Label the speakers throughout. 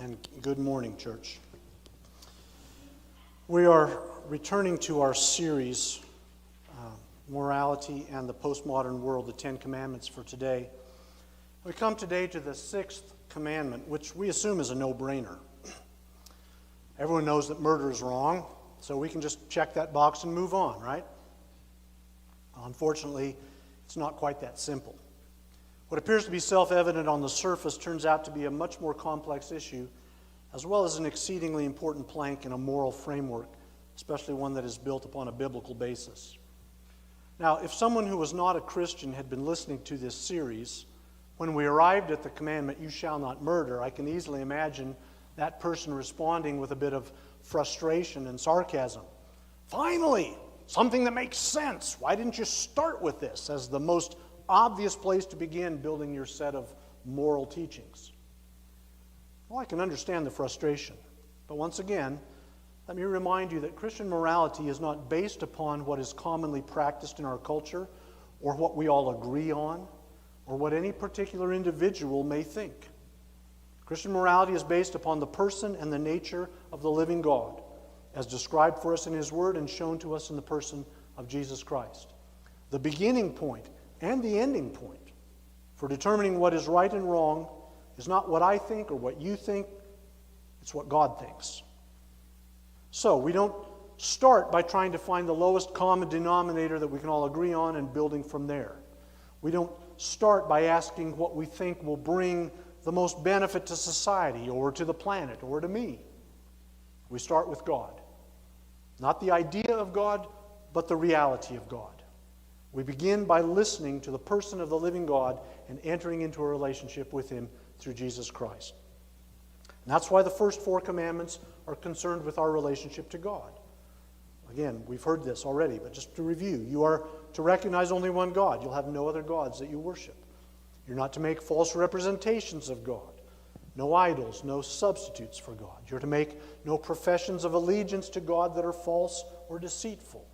Speaker 1: And good morning, church. We are returning to our series, Morality and the Postmodern World, the Ten Commandments for today. We come today to the Sixth Commandment, which we assume is a no-brainer. Everyone knows that murder is wrong, so we can just check that box and move on, right? Unfortunately, it's not quite that simple. What appears to be self-evident on the surface turns out to be a much more complex issue, as well as an exceedingly important plank in a moral framework, especially one that is built upon a biblical basis. Now, if someone who was not a Christian had been listening to this series, when we arrived at the commandment, "You shall not murder," I can easily imagine that person responding with a bit of frustration and sarcasm. Finally, something that makes sense. Why didn't you start with this as the most obvious place to begin building your set of moral teachings? Well, I can understand the frustration. But once again, let me remind you that Christian morality is not based upon what is commonly practiced in our culture, or what we all agree on, or what any particular individual may think. Christian morality is based upon the person and the nature of the living God, as described for us in His Word and shown to us in the person of Jesus Christ. The beginning point and the ending point for determining what is right and wrong is not what I think or what you think, it's what God thinks. So we don't start by trying to find the lowest common denominator that we can all agree on and building from there. We don't start by asking what we think will bring the most benefit to society or to the planet or to me. We start with God. Not the idea of God, but the reality of God. We begin by listening to the person of the living God and entering into a relationship with Him through Jesus Christ. And that's why the first four commandments are concerned with our relationship to God. Again, we've heard this already, but just to review, you are to recognize only one God. You'll have no other gods that you worship. You're not to make false representations of God. No idols, no substitutes for God. You're to make no professions of allegiance to God that are false or deceitful.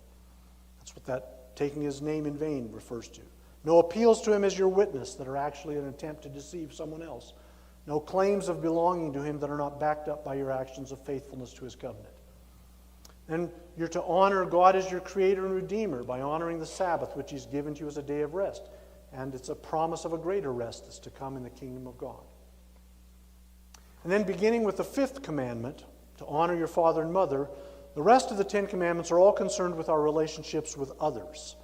Speaker 1: That's what that taking His name in vain refers to. No appeals to Him as your witness that are actually an attempt to deceive someone else. No claims of belonging to Him that are not backed up by your actions of faithfulness to His covenant. And you're to honor God as your Creator and Redeemer by honoring the Sabbath, which He's given to you as a day of rest. And it's a promise of a greater rest that's to come in the kingdom of God. And then beginning with the fifth commandment, to honor your father and mother, the rest of the Ten Commandments are all concerned with our relationships with others,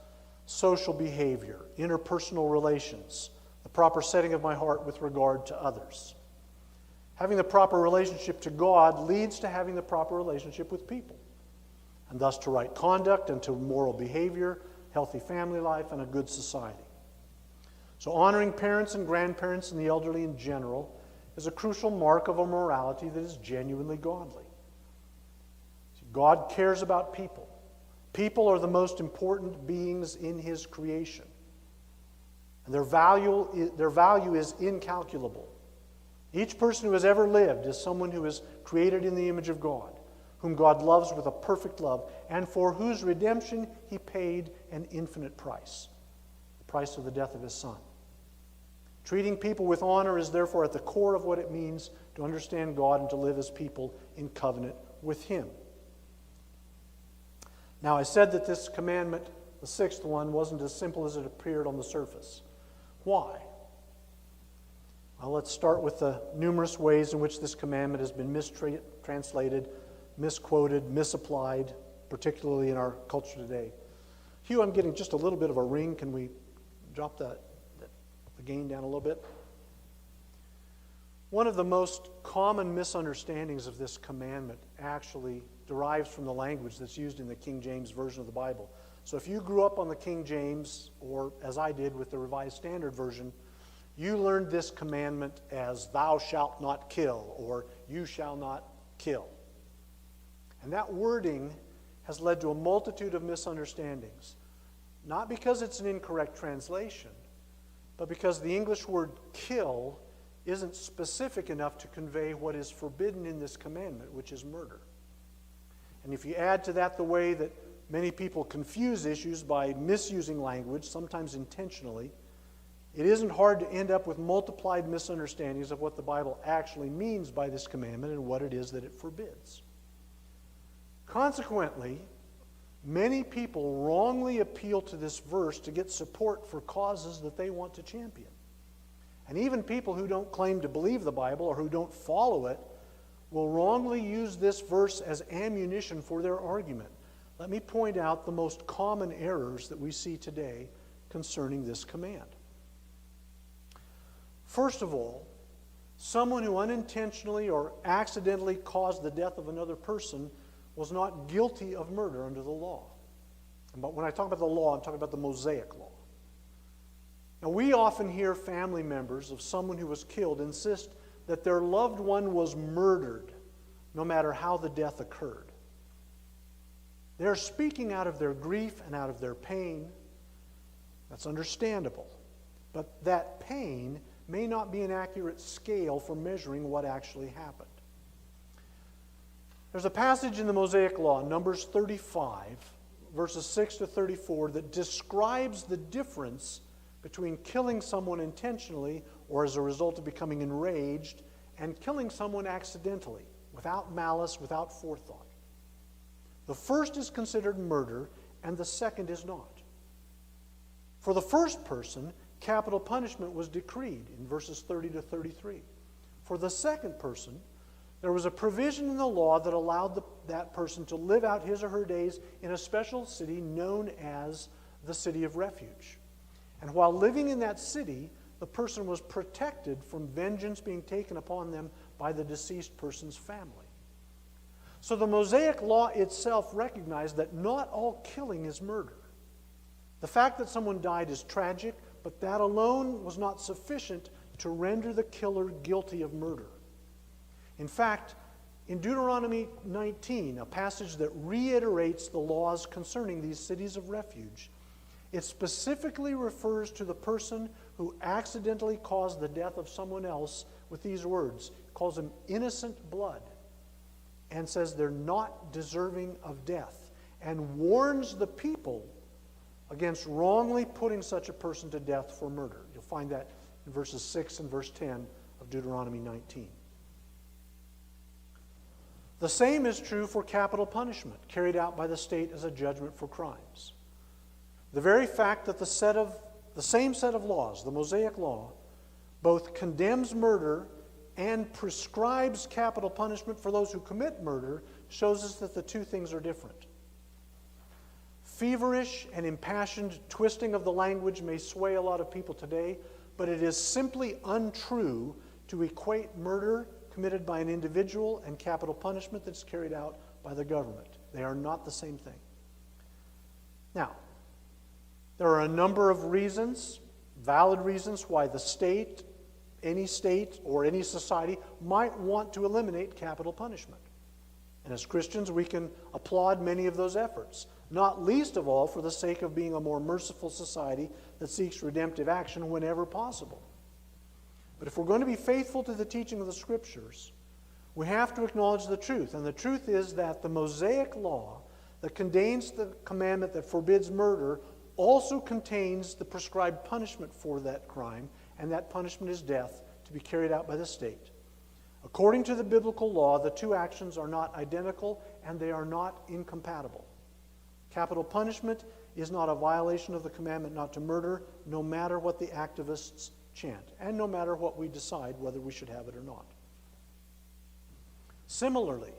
Speaker 1: social behavior, interpersonal relations, the proper setting of my heart with regard to others. Having the proper relationship to God leads to having the proper relationship with people, and thus to right conduct and to moral behavior, healthy family life, and a good society. So honoring parents and grandparents and the elderly in general is a crucial mark of a morality that is genuinely godly. God cares about people. People are the most important beings in His creation. And their value is incalculable. Each person who has ever lived is someone who is created in the image of God, whom God loves with a perfect love, and for whose redemption He paid an infinite price, the price of the death of His Son. Treating people with honor is therefore at the core of what it means to understand God and to live as people in covenant with Him. Now, I said that this commandment, the sixth one, wasn't as simple as it appeared on the surface. Why? Well, let's start with the numerous ways in which this commandment has been mistranslated, misquoted, misapplied, particularly in our culture today. Hugh, I'm getting just a little bit of a ring. Can we drop the gain down a little bit? One of the most common misunderstandings of this commandment actually derives from the language that's used in the King James Version of the Bible. So if you grew up on the King James, or as I did with the Revised Standard Version, you learned this commandment as "thou shalt not kill," or "you shall not kill." And that wording has led to a multitude of misunderstandings. Not because it's an incorrect translation, but because the English word "kill" isn't specific enough to convey what is forbidden in this commandment, which is murder. And if you add to that the way that many people confuse issues by misusing language, sometimes intentionally, it isn't hard to end up with multiplied misunderstandings of what the Bible actually means by this commandment and what it is that it forbids. Consequently, many people wrongly appeal to this verse to get support for causes that they want to champion. And even people who don't claim to believe the Bible or who don't follow it will wrongly use this verse as ammunition for their argument. Let me point out the most common errors that we see today concerning this command. First of all, someone who unintentionally or accidentally caused the death of another person was not guilty of murder under the law. But when I talk about the law, I'm talking about the Mosaic law. Now, we often hear family members of someone who was killed insist that their loved one was murdered, no matter how the death occurred. They're speaking out of their grief and out of their pain. That's understandable. But that pain may not be an accurate scale for measuring what actually happened. There's a passage in the Mosaic Law, Numbers 35, verses 6 to 34, that describes the difference between killing someone intentionally or as a result of becoming enraged and killing someone accidentally, without malice, without forethought. The first is considered murder, and the second is not. For the first person, capital punishment was decreed in verses 30 to 33. For the second person, there was a provision in the law that allowed that person to live out his or her days in a special city known as the city of refuge. And while living in that city, the person was protected from vengeance being taken upon them by the deceased person's family. So the Mosaic law itself recognized that not all killing is murder. The fact that someone died is tragic, but that alone was not sufficient to render the killer guilty of murder. In fact, in Deuteronomy 19, a passage that reiterates the laws concerning these cities of refuge, it specifically refers to the person who accidentally caused the death of someone else with these words. It calls them innocent blood and says they're not deserving of death, and warns the people against wrongly putting such a person to death for murder. You'll find that in verses 6 and verse 10 of Deuteronomy 19. The same is true for capital punishment carried out by the state as a judgment for crimes. The very fact that the same set of laws, the Mosaic law, both condemns murder and prescribes capital punishment for those who commit murder shows us that the two things are different. Feverish and impassioned twisting of the language may sway a lot of people today, but it is simply untrue to equate murder committed by an individual and capital punishment that's carried out by the government. They are not the same thing. Now, there are a number of reasons, valid reasons, why the state or any society might want to eliminate capital punishment. And as Christians, we can applaud many of those efforts, not least of all for the sake of being a more merciful society that seeks redemptive action whenever possible. But if we're going to be faithful to the teaching of the Scriptures, we have to acknowledge the truth. And the truth is that the Mosaic law that contains the commandment that forbids murder also contains the prescribed punishment for that crime, and that punishment is death to be carried out by the state. According to the biblical law, the two actions are not identical and they are not incompatible. Capital punishment is not a violation of the commandment not to murder, no matter what the activists chant, and no matter what we decide whether we should have it or not. Similarly,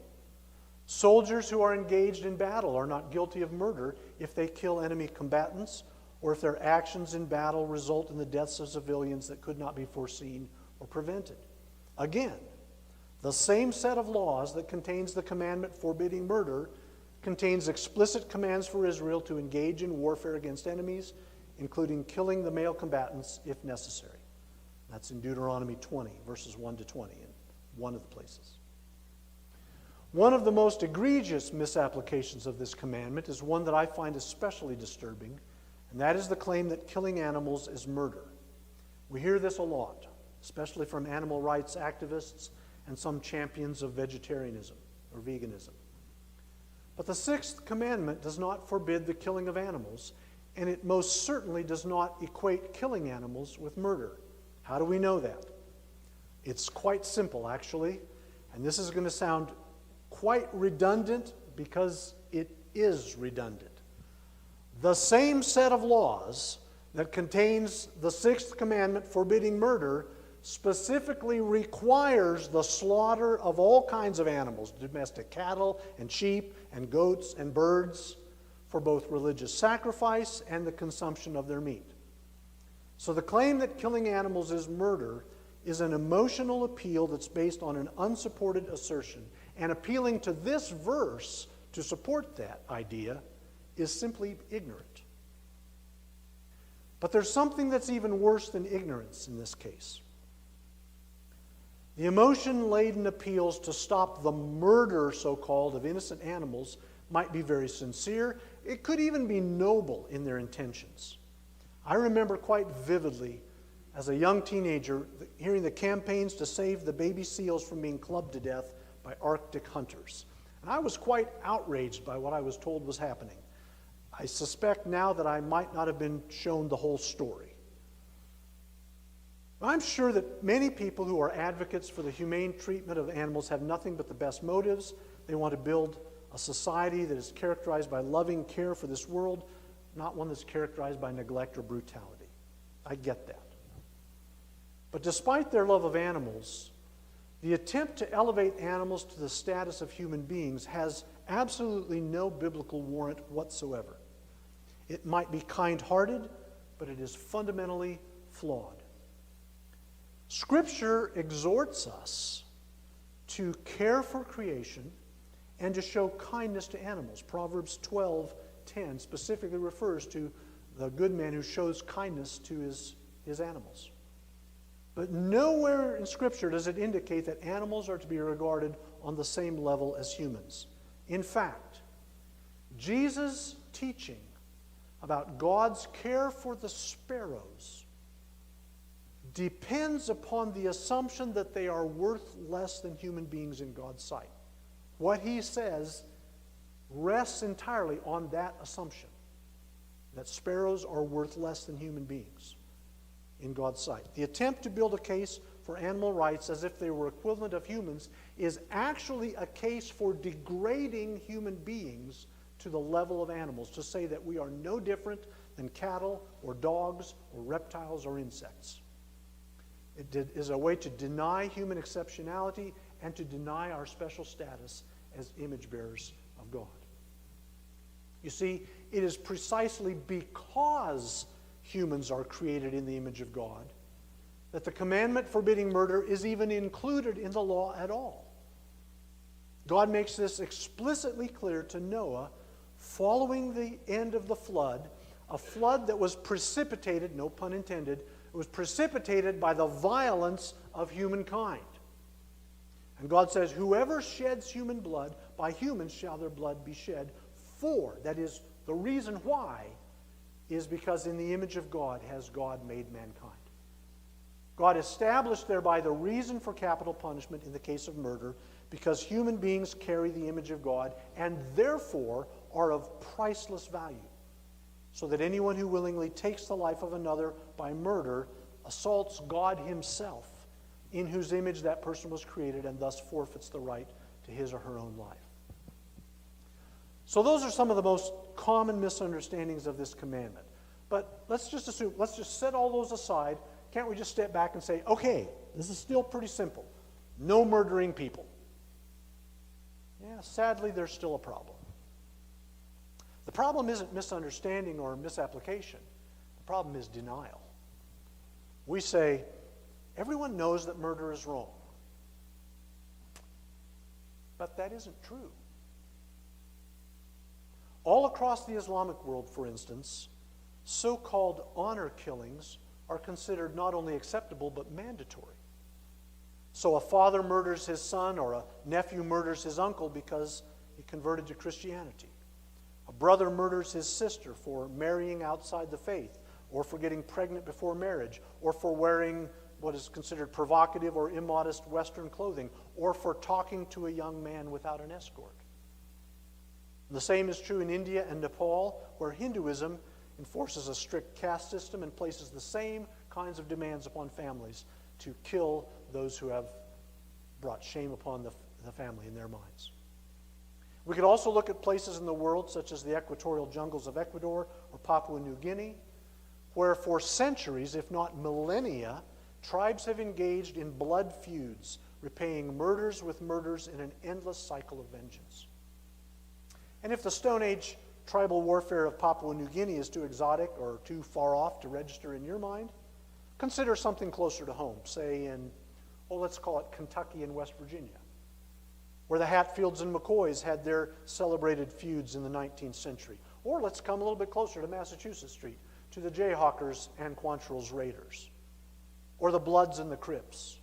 Speaker 1: soldiers who are engaged in battle are not guilty of murder if they kill enemy combatants or if their actions in battle result in the deaths of civilians that could not be foreseen or prevented. Again, the same set of laws that contains the commandment forbidding murder contains explicit commands for Israel to engage in warfare against enemies, including killing the male combatants if necessary. That's in Deuteronomy 20, verses 1 to 20, in one of the places. One of the most egregious misapplications of this commandment is one that I find especially disturbing, and that is the claim that killing animals is murder. We hear this a lot, especially from animal rights activists and some champions of vegetarianism or veganism. But the Sixth Commandment does not forbid the killing of animals, and it most certainly does not equate killing animals with murder. How do we know that? It's quite simple, actually, and this is going to sound quite redundant because it is redundant. The same set of laws that contains the Sixth Commandment forbidding murder specifically requires the slaughter of all kinds of animals, domestic cattle and sheep and goats and birds, for both religious sacrifice and the consumption of their meat. So the claim that killing animals is murder is an emotional appeal that's based on an unsupported assertion, and appealing to this verse to support that idea is simply ignorant. But there's something that's even worse than ignorance in this case. The emotion-laden appeals to stop the murder, so-called, of innocent animals might be very sincere. It could even be noble in their intentions. I remember quite vividly, as a young teenager, hearing the campaigns to save the baby seals from being clubbed to death by Arctic hunters. And I was quite outraged by what I was told was happening. I suspect now that I might not have been shown the whole story. I'm sure that many people who are advocates for the humane treatment of animals have nothing but the best motives. They want to build a society that is characterized by loving care for this world, not one that's characterized by neglect or brutality. I get that. But despite their love of animals, the attempt to elevate animals to the status of human beings has absolutely no biblical warrant whatsoever. It might be kind-hearted, but it is fundamentally flawed. Scripture exhorts us to care for creation and to show kindness to animals. Proverbs 12:10 specifically refers to the good man who shows kindness to his animals. But nowhere in Scripture does it indicate that animals are to be regarded on the same level as humans. In fact, Jesus' teaching about God's care for the sparrows depends upon the assumption that they are worth less than human beings in God's sight. What he says rests entirely on that assumption, that sparrows are worth less than human beings in God's sight. The attempt to build a case for animal rights as if they were equivalent of humans is actually a case for degrading human beings to the level of animals, to say that we are no different than cattle or dogs or reptiles or insects. It is a way to deny human exceptionality and to deny our special status as image bearers of God. You see, it is precisely because humans are created in the image of God that the commandment forbidding murder is even included in the law at all. God makes this explicitly clear to Noah following the end of the flood, a flood that was precipitated, no pun intended, it was precipitated by the violence of humankind. And God says, whoever sheds human blood, by humans shall their blood be shed. For, that is, the reason why is because in the image of God has God made mankind. God established thereby the reason for capital punishment in the case of murder, because human beings carry the image of God and therefore are of priceless value, so that anyone who willingly takes the life of another by murder assaults God himself, in whose image that person was created, and thus forfeits the right to his or her own life. So those are some of the most common misunderstandings of this commandment. But let's just set all those aside. Can't we just step back and say, okay, this is still pretty simple. No murdering people. Yeah, sadly, there's still a problem. The problem isn't misunderstanding or misapplication. The problem is denial. We say, everyone knows that murder is wrong. But that isn't true. All across the Islamic world, for instance, so-called honor killings are considered not only acceptable but mandatory. So a father murders his son, or a nephew murders his uncle because he converted to Christianity. A brother murders his sister for marrying outside the faith, or for getting pregnant before marriage, or for wearing what is considered provocative or immodest Western clothing, or for talking to a young man without an escort. The same is true in India and Nepal, where Hinduism enforces a strict caste system and places the same kinds of demands upon families to kill those who have brought shame upon the family in their minds. We could also look at places in the world, such as the equatorial jungles of Ecuador or Papua New Guinea, where for centuries, if not millennia, tribes have engaged in blood feuds, repaying murders with murders in an endless cycle of vengeance. And if the Stone Age tribal warfare of Papua New Guinea is too exotic or too far off to register in your mind, consider something closer to home, say in, let's call it Kentucky and West Virginia, where the Hatfields and McCoys had their celebrated feuds in the 19th century. Or let's come a little bit closer to Massachusetts Street, to the Jayhawkers and Quantrill's Raiders, or the Bloods and the Crips.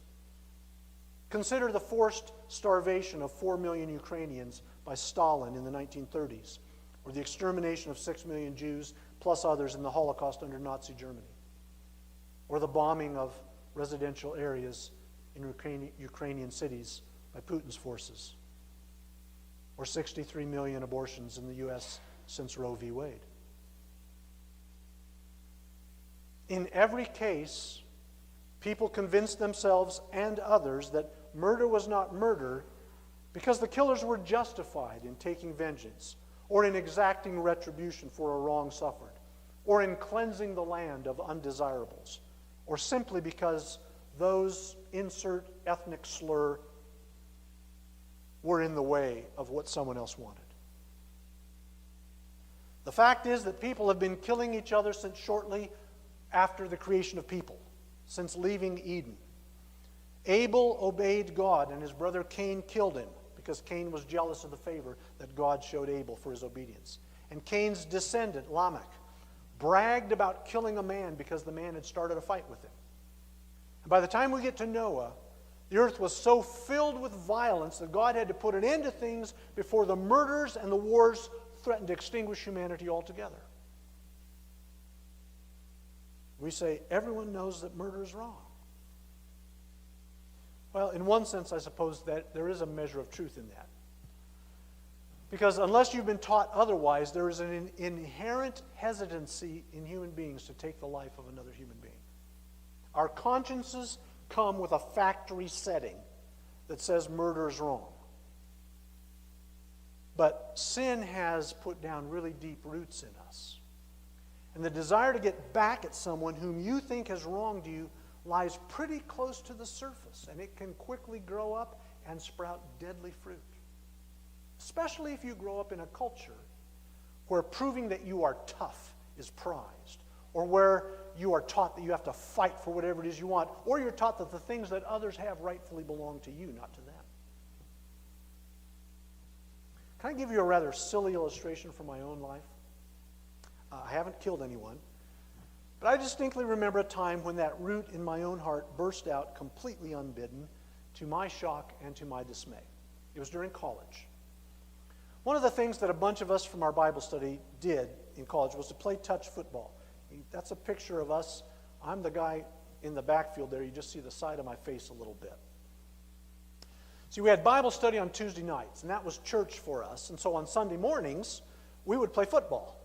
Speaker 1: Consider the forced starvation of 4 million Ukrainians by Stalin in the 1930s, or the extermination of 6 million Jews, plus others, in the Holocaust under Nazi Germany, or the bombing of residential areas in Ukrainian cities by Putin's forces, or 63 million abortions in the U.S. since Roe v. Wade. In every case, people convinced themselves and others that murder was not murder because the killers were justified in taking vengeance, or in exacting retribution for a wrong suffered, or in cleansing the land of undesirables, or simply because those insert ethnic slur were in the way of what someone else wanted. The fact is that people have been killing each other since shortly after the creation of people, since leaving Eden. Abel obeyed God, and his brother Cain killed him because Cain was jealous of the favor that God showed Abel for his obedience. And Cain's descendant, Lamech, bragged about killing a man because the man had started a fight with him. And by the time we get to Noah, the earth was so filled with violence that God had to put an end to things before the murders and the wars threatened to extinguish humanity altogether. We say, everyone knows that murder is wrong. Well, in one sense, I suppose that there is a measure of truth in that. Because unless you've been taught otherwise, there is an inherent hesitancy in human beings to take the life of another human being. Our consciences come with a factory setting that says murder is wrong. But sin has put down really deep roots in us. And the desire to get back at someone whom you think has wronged you lies pretty close to the surface, and it can quickly grow up and sprout deadly fruit. Especially if you grow up in a culture where proving that you are tough is prized, or where you are taught that you have to fight for whatever it is you want, or you're taught that the things that others have rightfully belong to you, not to them. Can I give you a rather silly illustration from my own life? I haven't killed anyone, but I distinctly remember a time when that root in my own heart burst out completely unbidden, to my shock and to my dismay. It was during college. One of the things that a bunch of us from our Bible study did in college was to play touch football. That's a picture of us. I'm the guy in the backfield there. You just see the side of my face a little bit. See, we had Bible study on Tuesday nights, and that was church for us. And so on Sunday mornings, we would play football.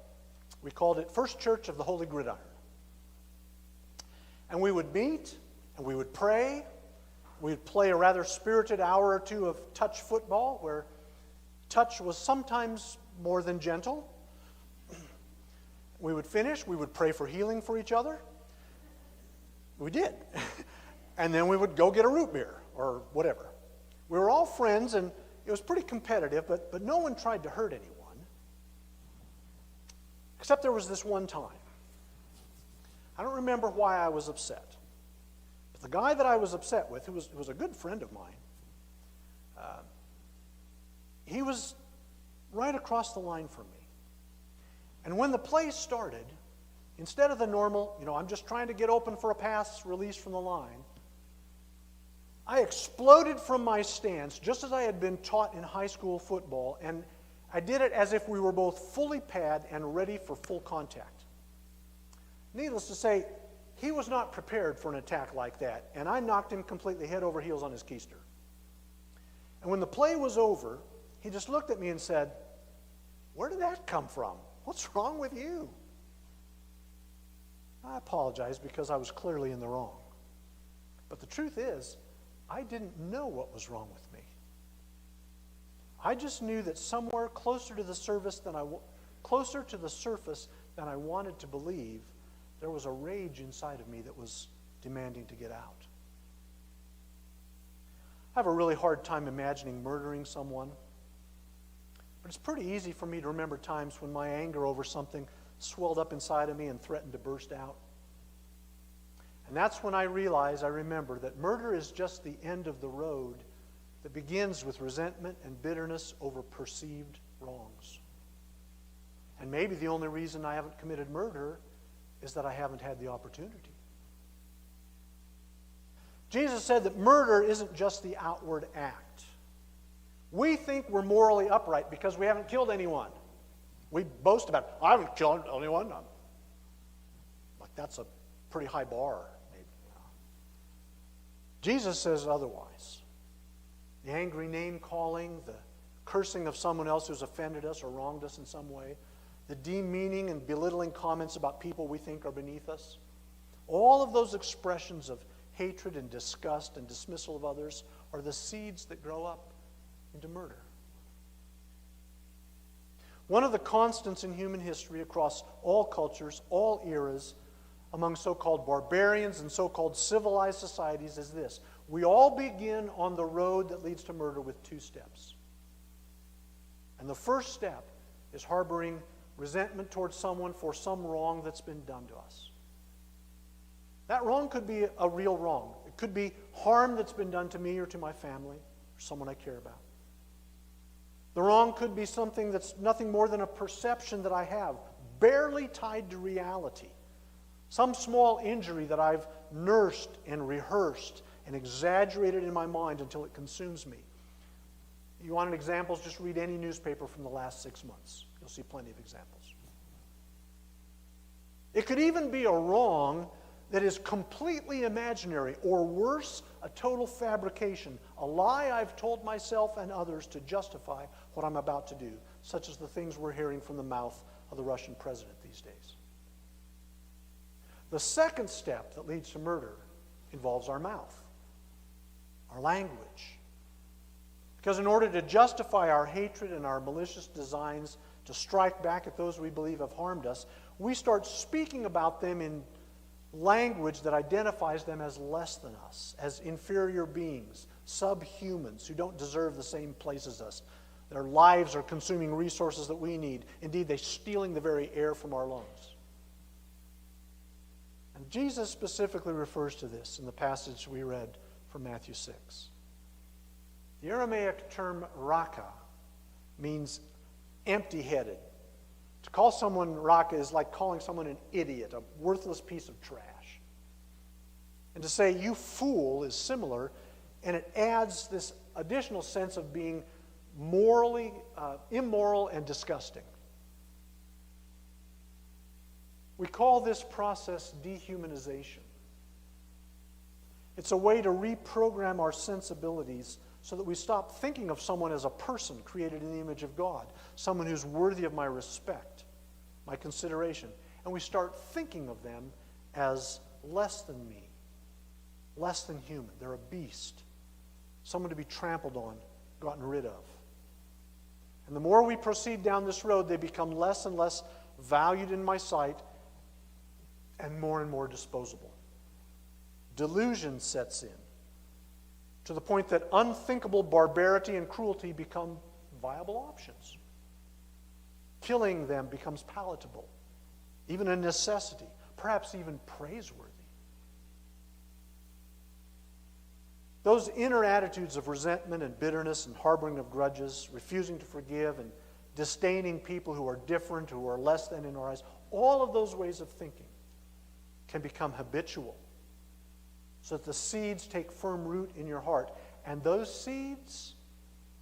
Speaker 1: We called it First Church of the Holy Gridiron. And we would meet, and we would pray. We would play a rather spirited hour or two of touch football, where touch was sometimes more than gentle. We would finish. We would pray for healing for each other. We did. And then we would go get a root beer or whatever. We were all friends, and it was pretty competitive, but no one tried to hurt anyone. Except there was this one time. I don't remember why I was upset. But the guy that I was upset with, who was a good friend of mine, he was right across the line from me. And when the play started, instead of the normal, I'm just trying to get open for a pass, release from the line, I exploded from my stance, just as I had been taught in high school football, and I did it as if we were both fully pad and ready for full contact. Needless to say, he was not prepared for an attack like that, and I knocked him completely head over heels on his keister. And when the play was over, he just looked at me and said, "Where did that come from? What's wrong with you?" I apologize because I was clearly in the wrong. But the truth is, I didn't know what was wrong with me. I just knew that somewhere closer to the surface than I wanted to believe, there was a rage inside of me that was demanding to get out. I have a really hard time imagining murdering someone, but it's pretty easy for me to remember times when my anger over something swelled up inside of me and threatened to burst out. And that's when I remember that murder is just the end of the road that begins with resentment and bitterness over perceived wrongs. And maybe the only reason I haven't committed murder is that I haven't had the opportunity. Jesus said that murder isn't just the outward act. We think we're morally upright because we haven't killed anyone. We boast about, I haven't killed anyone. Like, that's a pretty high bar, maybe. Jesus says otherwise. The angry name-calling, the cursing of someone else who's offended us or wronged us in some way, the demeaning and belittling comments about people we think are beneath us, all of those expressions of hatred and disgust and dismissal of others are the seeds that grow up into murder. One of the constants in human history across all cultures, all eras, among so-called barbarians and so-called civilized societies is this. We all begin on the road that leads to murder with two steps. And the first step is harboring resentment towards someone for some wrong that's been done to us. That wrong could be a real wrong. It could be harm that's been done to me or to my family or someone I care about. The wrong could be something that's nothing more than a perception that I have, barely tied to reality. Some small injury that I've nursed and rehearsed and exaggerated in my mind until it consumes me. You want examples? Just read any newspaper from the last 6 months. You'll see plenty of examples. It could even be a wrong that is completely imaginary, or worse, a total fabrication, a lie I've told myself and others to justify what I'm about to do, such as the things we're hearing from the mouth of the Russian president these days. The second step that leads to murder involves our mouth, our language. Because in order to justify our hatred and our malicious designs to strike back at those we believe have harmed us, we start speaking about them in language that identifies them as less than us, as inferior beings, subhumans who don't deserve the same place as us. Their lives are consuming resources that we need. Indeed, they're stealing the very air from our lungs. And Jesus specifically refers to this in the passage we read from Matthew 6. The Aramaic term raka means empty-headed. To call someone raka is like calling someone an idiot, a worthless piece of trash. And to say you fool is similar, and it adds this additional sense of being morally immoral and disgusting. We call this process dehumanization. It's a way to reprogram our sensibilities so that we stop thinking of someone as a person created in the image of God, someone who's worthy of my respect, my consideration, and we start thinking of them as less than me, less than human. They're a beast, someone to be trampled on, gotten rid of. And the more we proceed down this road, they become less and less valued in my sight and more disposable. Delusion sets in, to the point that unthinkable barbarity and cruelty become viable options. Killing them becomes palatable, even a necessity, perhaps even praiseworthy. Those inner attitudes of resentment and bitterness and harboring of grudges, refusing to forgive and disdaining people who are different, who are less than in our eyes, all of those ways of thinking can become habitual, so that the seeds take firm root in your heart. And those seeds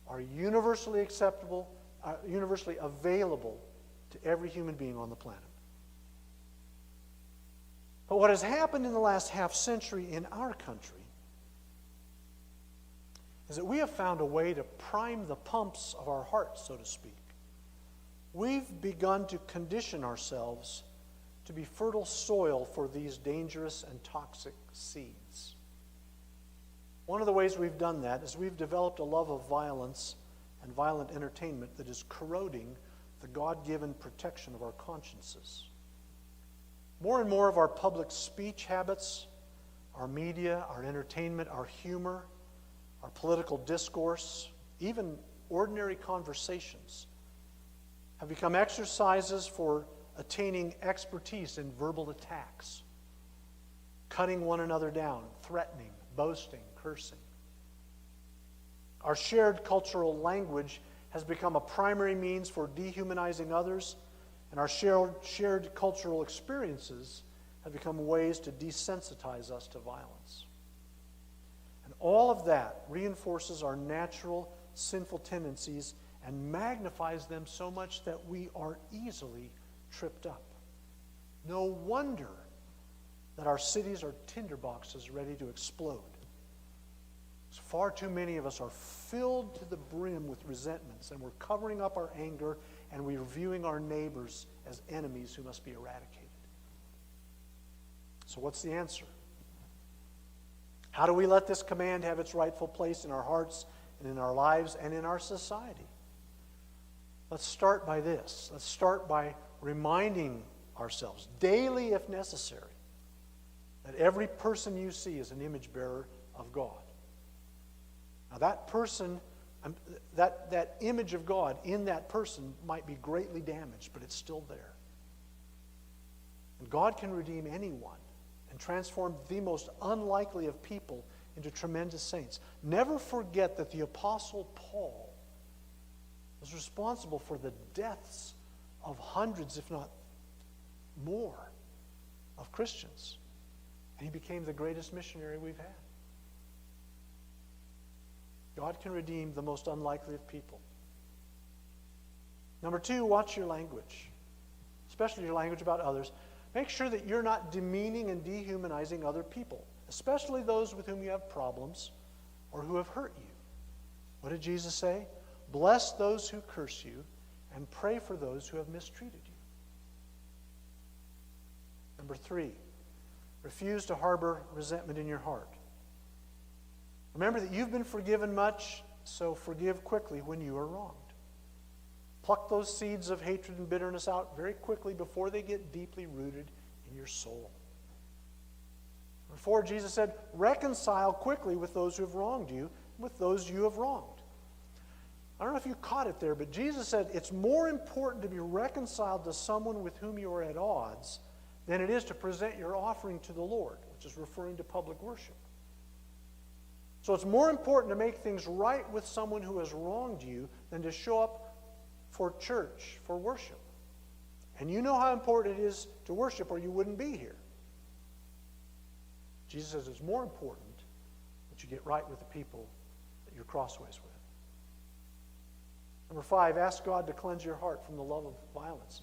Speaker 1: are universally acceptable, universally available to every human being on the planet. But what has happened in the last half century in our country is that we have found a way to prime the pumps of our hearts, so to speak. We've begun to condition ourselves to be fertile soil for these dangerous and toxic seeds. One of the ways we've done that is we've developed a love of violence and violent entertainment that is corroding the God-given protection of our consciences. More and more of our public speech habits, our media, our entertainment, our humor, our political discourse, even ordinary conversations have become exercises for attaining expertise in verbal attacks, cutting one another down, threatening, boasting, cursing. Our shared cultural language has become a primary means for dehumanizing others, and our shared cultural experiences have become ways to desensitize us to violence. And all of that reinforces our natural sinful tendencies and magnifies them so much that we are easily tripped up. No wonder that our cities are tinderboxes ready to explode. Far too many of us are filled to the brim with resentments, and we're covering up our anger, and we're viewing our neighbors as enemies who must be eradicated. So what's the answer? How do we let this command have its rightful place in our hearts and in our lives and in our society? Let's start by this. Let's start by reminding ourselves, daily if necessary, that every person you see is an image bearer of God. Now that person, that image of God in that person might be greatly damaged, but it's still there. And God can redeem anyone and transform the most unlikely of people into tremendous saints. Never forget that the Apostle Paul was responsible for the deaths of hundreds, if not more, of Christians. And he became the greatest missionary we've had. God can redeem the most unlikely of people. Number two, watch your language, especially your language about others. Make sure that you're not demeaning and dehumanizing other people, especially those with whom you have problems or who have hurt you. What did Jesus say? Bless those who curse you and pray for those who have mistreated you. Number three, refuse to harbor resentment in your heart. Remember that you've been forgiven much, so forgive quickly when you are wronged. Pluck those seeds of hatred and bitterness out very quickly before they get deeply rooted in your soul. Before, Jesus said, reconcile quickly with those who have wronged you, with those you have wronged. I don't know if you caught it there, but Jesus said it's more important to be reconciled to someone with whom you are at odds than it is to present your offering to the Lord, which is referring to public worship. So it's more important to make things right with someone who has wronged you than to show up for church, for worship. And you know how important it is to worship or you wouldn't be here. Jesus says it's more important that you get right with the people that you're crossways with. Number five, ask God to cleanse your heart from the love of violence.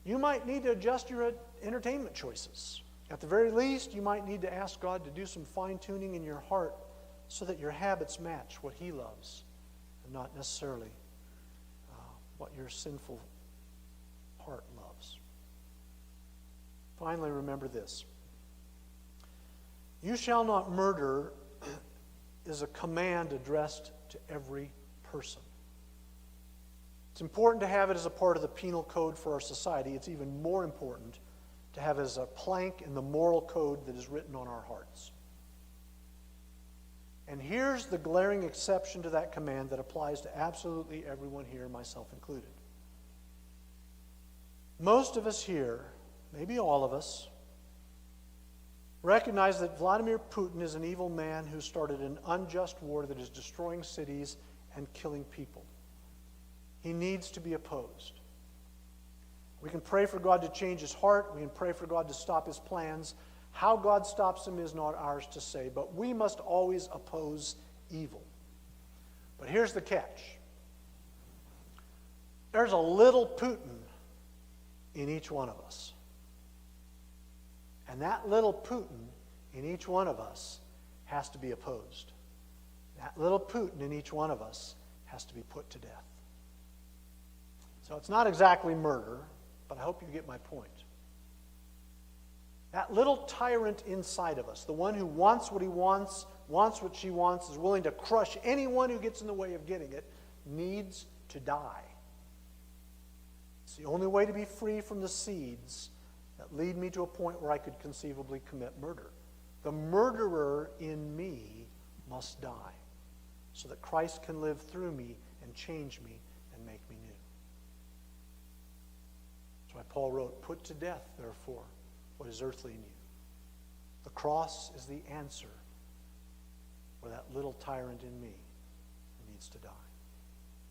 Speaker 1: You might need to adjust your entertainment choices. At the very least, you might need to ask God to do some fine-tuning in your heart so that your habits match what He loves and not necessarily what your sinful heart loves. Finally, remember this. You shall not murder is a command addressed to every person. It's important to have it as a part of the penal code for our society. It's even more important to have it as a plank in the moral code that is written on our hearts. And here's the glaring exception to that command that applies to absolutely everyone here, myself included. Most of us here, maybe all of us, recognize that Vladimir Putin is an evil man who started an unjust war that is destroying cities and killing people. He needs to be opposed. We can pray for God to change his heart. We can pray for God to stop his plans. How God stops him is not ours to say, but we must always oppose evil. But here's the catch. There's a little Putin in each one of us. And that little Putin in each one of us has to be opposed. That little Putin in each one of us has to be put to death. So it's not exactly murder, but I hope you get my point. That little tyrant inside of us, the one who wants what he wants what she wants, is willing to crush anyone who gets in the way of getting it, needs to die. It's the only way to be free from the seeds that lead me to a point where I could conceivably commit murder. The murderer in me must die so that Christ can live through me and change me and make me new. That's why Paul wrote, "Put to death, therefore, what is earthly in you." The cross is the answer for that little tyrant in me who needs to die.